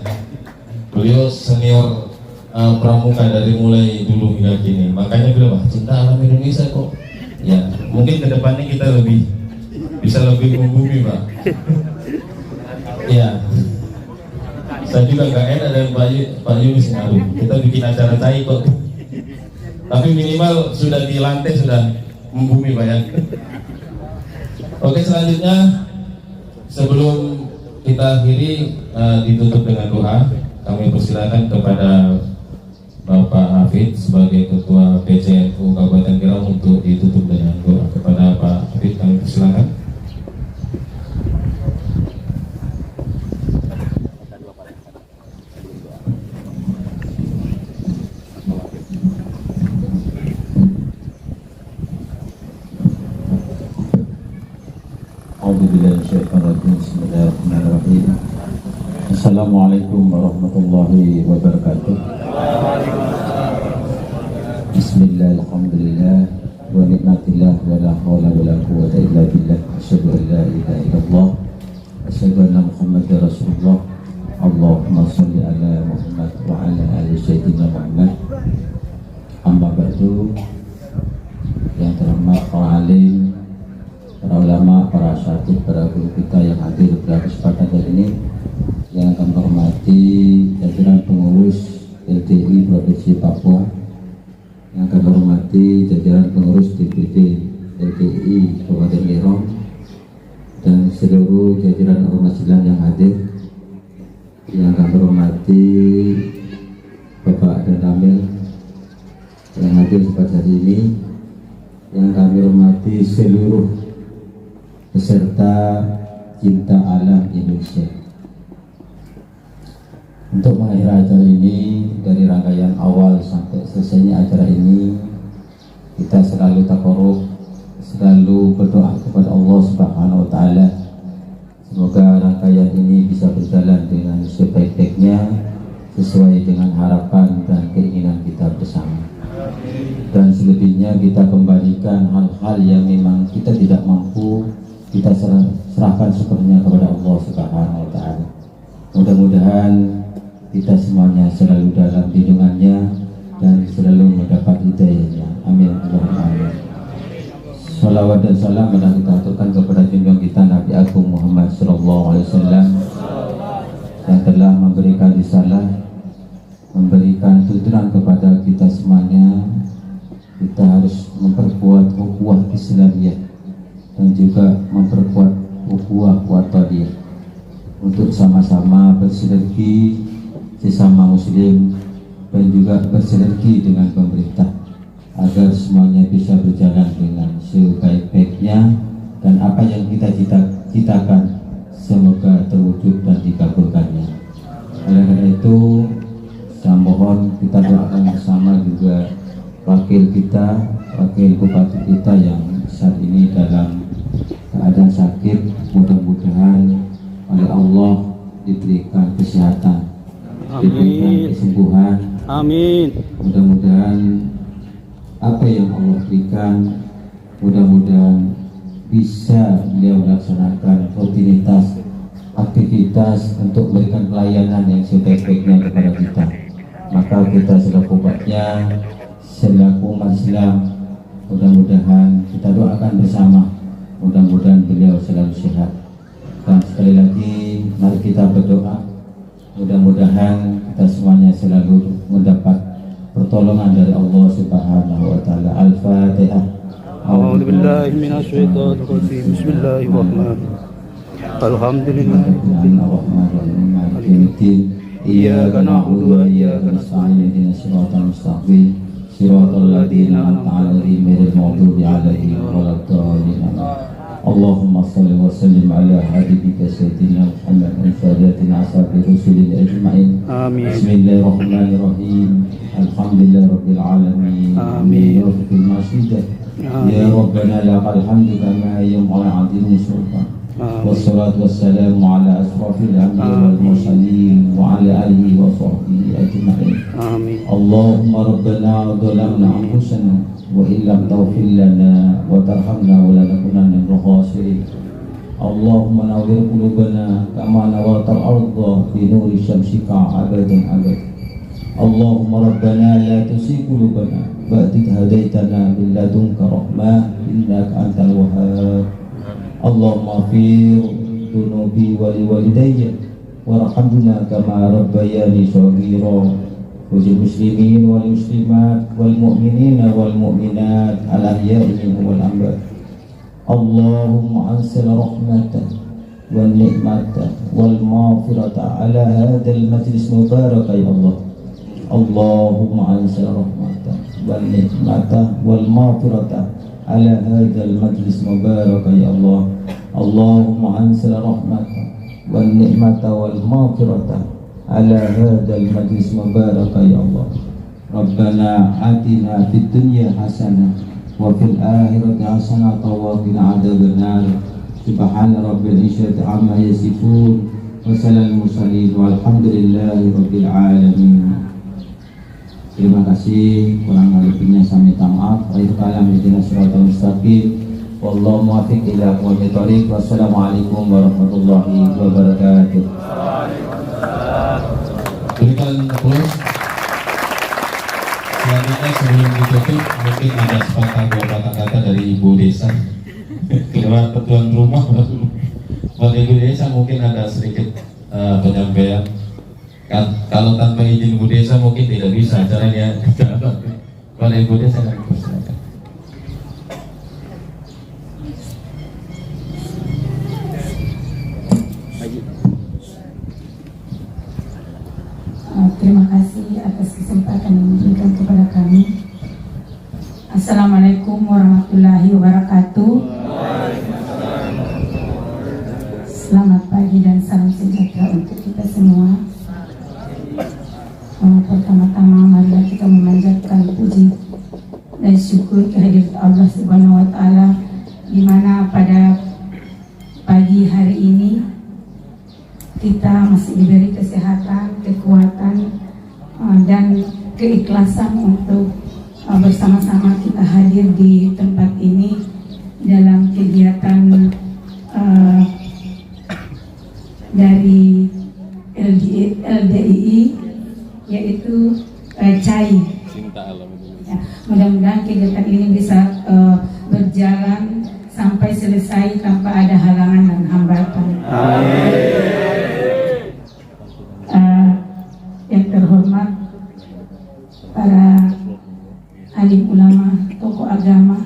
Beliau senior pramuka dari mulai dulu hingga kini. Makanya beliau cinta alam Indonesia kok. Ya mungkin kedepannya kita bisa lebih membumi Pak. Ya. Saya juga nggak enak dengan Pak Yunus. Aduh, kita bikin acara tai kok. Tapi minimal sudah di lantai sudah membumi Pak ya. Oke, selanjutnya sebelum kita akhiri ditutup dengan doa. Kami persilakan kepada Bapak Hafid sebagai Ketua PCNU Kabupaten Kerom untuk ditutup dengan doa. Kepada Pak Hafid kami persilakan. A'udzubillahiminasyaitonirrajim. Bismillahirrahmanirrahim. Assalamualaikum warahmatullahi wabarakatuh. Bismillah, alhamdulillah, wa ni'matillah, wa la hawla wa la quwwata illa billah. Asyhadu an la ilaha illallah, asyhadu anna Muhammadar Rasulullah. Allahumma sholli ala Muhammad wa ala ali sayyidina Muhammad. Amma ba'du. Yang terhormat para alim, para ulama, para asatidz, para guru kita yang hadir pada kesempatan kali ini, yang akan menghormati jajaran pengurus LDI Provinsi Papua, yang akan menghormati jajaran pengurus DPD LDI Kabupaten Leron, dan seluruh jajaran ormas Islam yang hadir, yang akan menghormati Bapak dan Ramil yang hadir pada hari ini, yang kami hormati seluruh peserta Cinta Alam Indonesia. Untuk mengakhiri acara ini, dari rangkaian awal sampai selesainya acara ini, kita selalu takarrub, selalu berdoa kepada Allah Subhanahu wa Ta'ala. Semoga rangkaian ini bisa berjalan dengan sebaik-baiknya, sesuai dengan harapan dan keinginan kita bersama. Dan selebihnya kita kembalikan hal-hal yang memang kita tidak mampu, kita serahkan sepenuhnya kepada Allah Subhanahu wa Ta'ala. Mudah-mudahan kita semuanya selalu dalam lindungannya dan selalu mendapat hidayahnya. Amin. Amin. Salawat dan salam yang kita aturkan kepada junjungan kita Nabi Agung Muhammad Sallallahu Alaihi Wasallam yang telah memberikan risalah, memberikan tuntunan kepada kita semuanya. Kita harus memperkuat ukhuwah Islamiyah dan juga memperkuat ukhuwah Wataniyah untuk sama-sama bersinergi sesama muslim dan juga bersinergi dengan pemerintah agar semuanya bisa berjalan dengan sebaik-baiknya, dan apa yang kita cita-citakan semoga terwujud dan dikabulkannya. Oleh karena itu, saya mohon kita doakan bersama juga wakil kita, wakil bupati kita yang saat ini dalam keadaan sakit. Mudah-mudahan oleh Allah diberikan kesehatan, diberikan kesembuhan. Amin. Mudah-mudahan apa yang Allah berikan, mudah-mudahan bisa beliau melaksanakan rutinitas aktivitas untuk memberikan pelayanan yang sebaik-baiknya kepada kita. Maka kita selaku umatnya, selaku umat Islam, mudah-mudahan kita doakan bersama, mudah-mudahan beliau selalu sehat. Dan sekali lagi mari kita berdoa, mudah-mudahan kita semuanya selalu mendapat pertolongan dari Allah Subhanahu wa Ta'ala. Al-Fatihah. A'udzu billahi minasyaitonir rajim. Bismillahirrahmanirrahim. Alhamdulillah. Iyyaka na'budu wa iyyaka nasta'in. Ihdinas siratal mustaqim. Siratal ladzina an'amta 'alaihim ghairil maghdubi 'alaihim waladdallin. Allahumma shalli wa sallim ala habibika sayyidina Muhammad wa sadatina ashabi rusulil ajma'in. Amin. Bismillahirrahmanirrahim. Alhamdulillahi rabbil alamin. Amin. Ya rabbil masjidah. Ya Rabbana lakal hamdu kama yanbaghi 'azimi sultan. Wassalatu wassalamu ala asrafil anbiya wal mursalin wa ala alihi wa sahbihi ajma'in. Amin. Allahumma rabbana dhalamna anfusana wa illam taghfir lana wa tarhamna wa lanakunanna minal khasirin. Allahumma nawwir qulubana kama nawwartal ardha bi nuri syamsika abadan abad. Allahumma rabbana la tuzigh qulubana ba'da idh hadaitana min ladunka rahmah innaka antal wahhab. Allahumma fir dunubi wa liwalidayya warhamhuma kama rabbayani shaghira. Wajib muslimin wal muslimat wal mu'minina wal mu'minat al ahya'i minhum wal amwat. Allahumma anzil rahmatan wal ni'mata wal maghfirata ala hadzal majlis mubarak ya Allah. Allahumma anzil rahmatan wal ni'mata wal maghfirata ala hadzal majlis mubarak ya Allah. Allahumma anzil rahmatan wal ni'mata wal maghfirata ala hadzal majlis mubarak ya Allah. Rabbana atina fid dunya hasanah wa fil akhirati hasanah wa qina adzabannar. Subhana rabbil izzati amma yasifun wa salamun mursalin walhamdulillahi rabbil alamin. Terima kasih, kurang lebihnya saya minta maaf. Akhir kalam ihdinas siratal mustaqim. Wallahu muwaffiq ila aqwamit thoriq. Wassalamualaikum warahmatullahi wabarakatuh. Berikan aplaus. Selanjutnya sebelum ditutup mungkin ada sepatah dua patah kata dari Ibu Desa lewat tuan rumah. Buat Ibu Desa mungkin ada sedikit penyampaian. Kalau tanpa izin Ibu Desa mungkin tidak bisa caranya. Kalau Ibu Desa kami persilakan. Terima kasih atas kesempatan yang diberikan kepada kami. Assalamualaikum warahmatullahi wabarakatuh. Selamat pagi dan salam sejahtera untuk kita semua. Pertama-tama marilah kita memanjatkan puji dan syukur kehadirat Allah Subhanahu wa taala, di mana pada pagi hari ini kita masih diberi kesehatan, kekuatan, dan keikhlasan untuk bersama-sama kita hadir di tempat ini dalam kegiatan dari LDII, yaitu CAI. Ya, mudah-mudahan kegiatan ini bisa berjalan sampai selesai tanpa ada halangan dan hambatan. Yang terhormat para alim ulama, tokoh agama,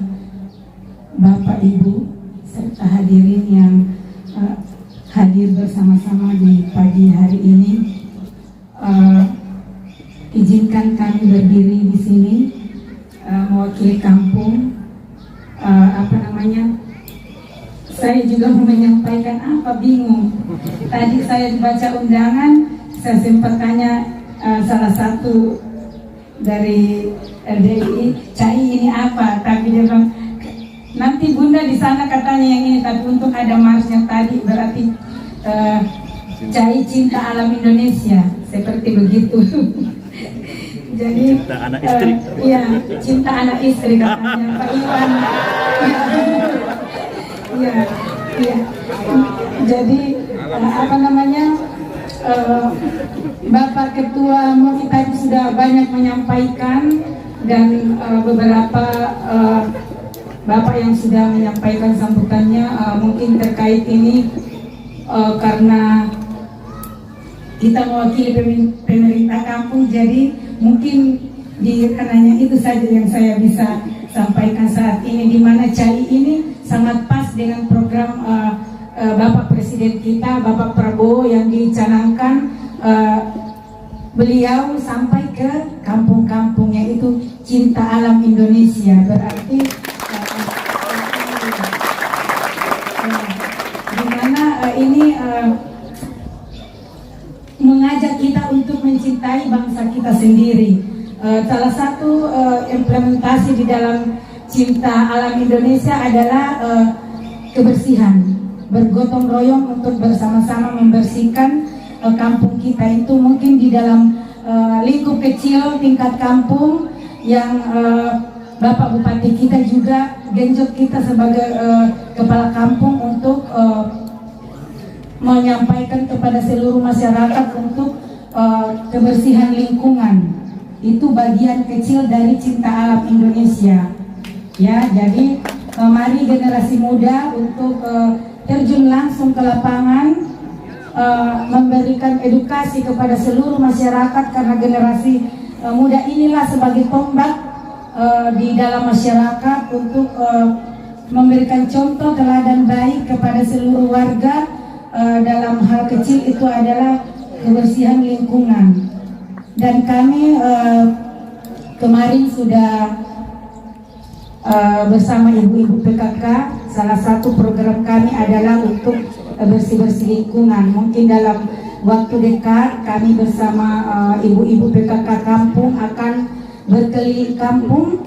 Bapak Ibu serta hadirin yang hadir bersama-sama di pagi hari ini. Izinkan kami berdiri di sini mewakili kampung. Saya juga mau menyampaikan bingung. Tadi saya dibaca undangan, saya sempat tanya salah satu dari LDI, CAI ini apa? Tapi dia bilang, nanti Bunda di sana katanya yang ini, tapi untuk ada marsnya tadi berarti CAI Cinta Alam Indonesia, seperti begitu. Jadi cinta anak istri. Iya, cinta anak istri katanya Pak Iwan. Iya, iya. Jadi Bapak Ketua MOI tadi sudah banyak menyampaikan, dan beberapa Bapak yang sudah menyampaikan sambutannya, mungkin terkait ini karena kita mewakili pemerintah kampung, jadi mungkin hanya itu saja yang saya bisa sampaikan saat ini, di mana CAI ini sangat pas dengan program Bapak Presiden kita, Bapak Prabowo, yang dicanangkan beliau sampai ke kampung-kampung, yaitu Cinta Alam Indonesia. Berarti di mana ini mengajak kita untuk mencintai bangsa kita sendiri. Salah satu implementasi di dalam Cinta Alam Indonesia adalah kebersihan, bergotong royong untuk bersama-sama membersihkan kampung kita. Itu mungkin di dalam lingkup kecil tingkat kampung yang Bapak Bupati kita juga genjot kita sebagai kepala kampung untuk menyampaikan kepada seluruh masyarakat untuk kebersihan lingkungan. Itu bagian kecil dari Cinta Alam Indonesia. Ya, jadi mari generasi muda untuk terjun langsung ke lapangan, memberikan edukasi kepada seluruh masyarakat, karena generasi muda inilah sebagai tombak di dalam masyarakat untuk memberikan contoh teladan baik kepada seluruh warga. Dalam hal kecil itu adalah kebersihan lingkungan. Dan kami kemarin sudah bersama ibu-ibu PKK, salah satu program kami adalah untuk bersih-bersih lingkungan. Mungkin dalam waktu dekat kami bersama ibu-ibu PKK kampung akan berkeliling kampung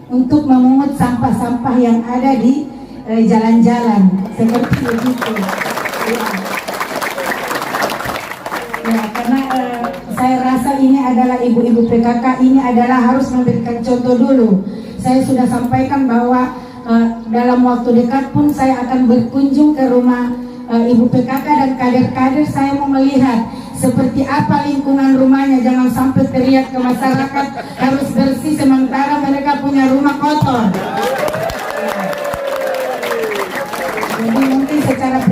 untuk memungut sampah-sampah yang ada di jalan-jalan seperti begitu. Ya. Ya, karena saya rasa ini adalah ibu-ibu PKK ini adalah harus memberikan contoh dulu. Saya sudah sampaikan bahwa dalam waktu dekat pun saya akan berkunjung ke rumah ibu PKK dan kader-kader. Saya mau melihat seperti apa lingkungan rumahnya. Jangan sampai teriak ke masyarakat harus bersih sementara mereka punya rumah kotor. Jadi mungkin secara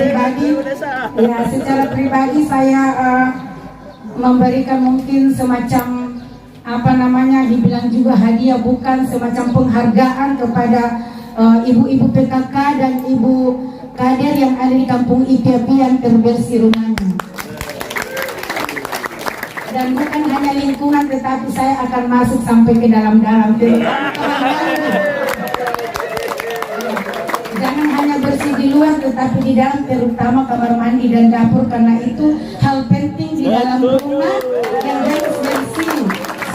pribadi saya memberikan mungkin semacam dibilang juga hadiah, bukan semacam penghargaan kepada ibu-ibu PKK dan ibu kader yang ada di kampung IPAP yang terbersih rumahnya. Dan bukan hanya lingkungan, tetapi saya akan masuk sampai ke dalam-dalam. Jangan hanya bersih di luar, tetapi di dalam, terutama kamar mandi dan dapur, karena itu hal penting di dalam rumah yang harus bersih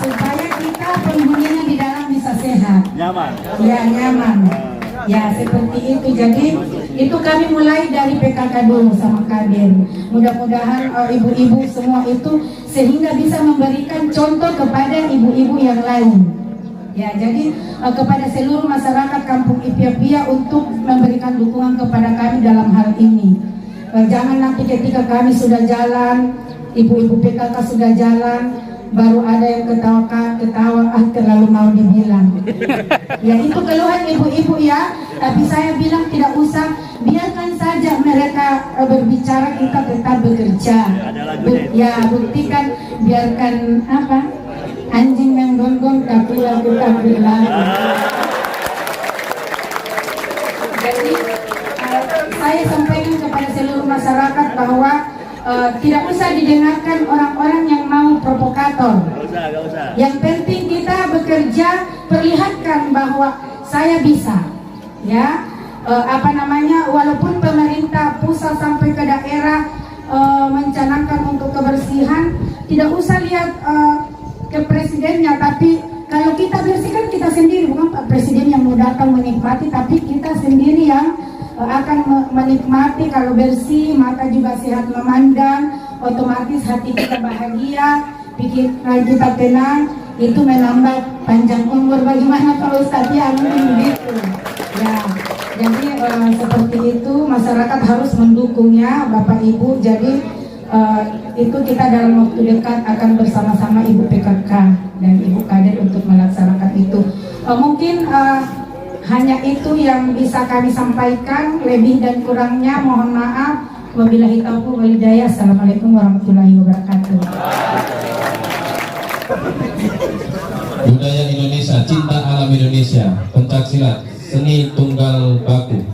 supaya kita penghuninya di dalam bisa sehat, nyaman. Ya, nyaman. Ya, seperti itu. Jadi itu kami mulai dari PKK dulu sama kader. Mudah-mudahan ibu-ibu semua itu sehingga bisa memberikan contoh kepada ibu-ibu yang lain. Ya, jadi kepada seluruh masyarakat kampung Ipiapia untuk memberikan dukungan kepada kami dalam hal ini. Jangan nanti ketika kami sudah jalan, ibu-ibu PKK sudah jalan, baru ada yang ketawa, terlalu mau dibilang. Ya, itu keluhan ibu-ibu ya. Tapi saya bilang tidak usah, biarkan saja mereka berbicara, kita tetap bekerja. Ya, buktikan, biarkan anjing yang gonggong tapi lagu tak berlalu. Jadi saya sampaikan kepada seluruh masyarakat bahwa tidak usah didengarkan orang-orang yang mau provokator. Gak usah. Yang penting kita bekerja, perlihatkan bahwa saya bisa. Ya, walaupun pemerintah pusat sampai ke daerah mencanangkan untuk kebersihan, tidak usah lihat ke presidennya, tapi kalau kita bersihkan kita sendiri, bukan Pak Presiden yang mau datang menikmati, tapi kita sendiri yang akan menikmati. Kalau bersih, mata juga sehat memandang, otomatis hati kita bahagia, pikiran kita tenang, itu menambah panjang umur. Bagaimana kalau Ustaz ya, begitu ya. Jadi seperti itu, masyarakat harus mendukungnya, Bapak Ibu. Jadi itu kita dalam waktu dekat akan bersama-sama Ibu PKK dan Ibu Kader untuk melaksanakan itu. Mungkin hanya itu yang bisa kami sampaikan. Lebih dan kurangnya mohon maaf. Wabillahi taufiq wal hidayah. Assalamualaikum warahmatullahi wabarakatuh. Budaya Indonesia, cinta alam Indonesia, pencak silat, seni tunggal baku.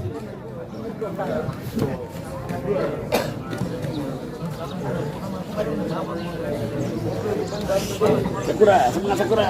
Sakura, semangat Sakura.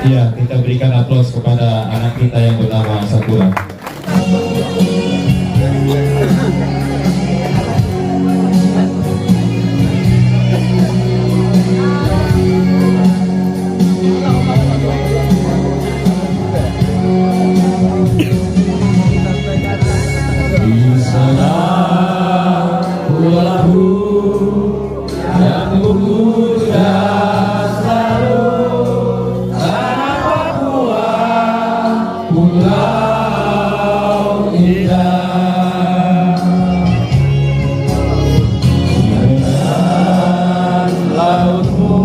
Iya, kita berikan aplaus kepada anak kita yang bernama Sakura. Di sana pulangku yang muda selalu tanah Papua, pulau indah. Dengan lautmu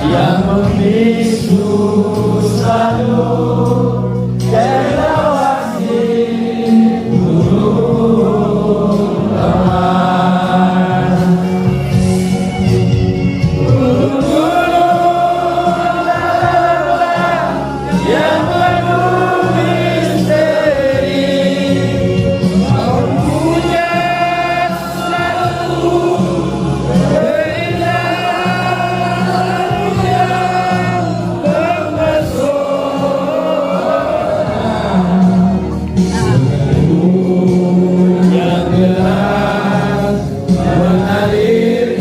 yang membisu selalu cendrawasih burung emas. Yang penuh misteri, punya satu keindahan yang mempesona. Yang deras mengalirkan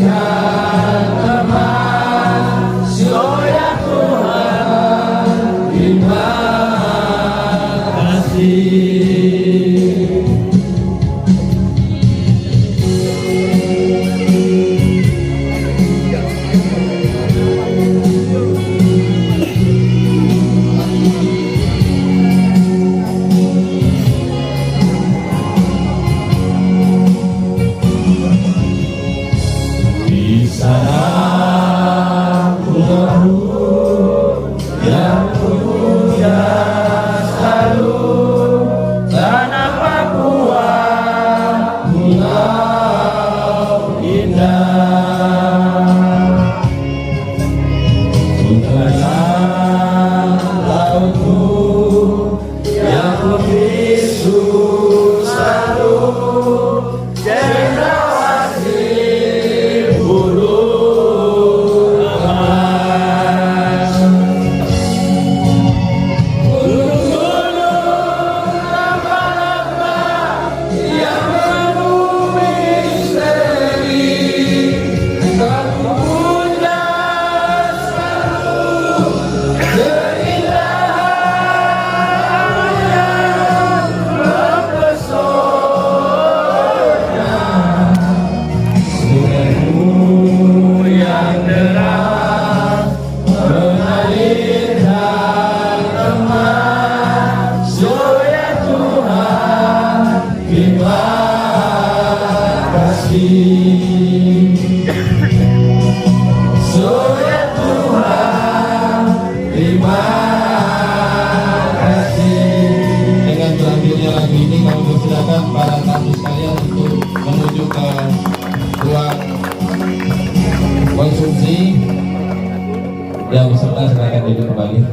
emas, oh ya Tuhan, terima kasih. Di sana pulau yang muda selalu tanah Papua, pulau indah. Bukanlah lautmu yang membisu selalu cendrawasih burung emas. Gunung-gunung lapa-lapa yang penuh misteri, tak punya satu keindahan yang mempesona. Sungaimu yang deras mengalirkan emas, oh ya Tuhan, terima kasih. Oh ya Tuhan, terima kasih. Dengan berakhirnya lagu ini, kami persilakan para tamu sekalian untuk menuju ke ruang konsumsi. Yang beserta silakan duduk kembali.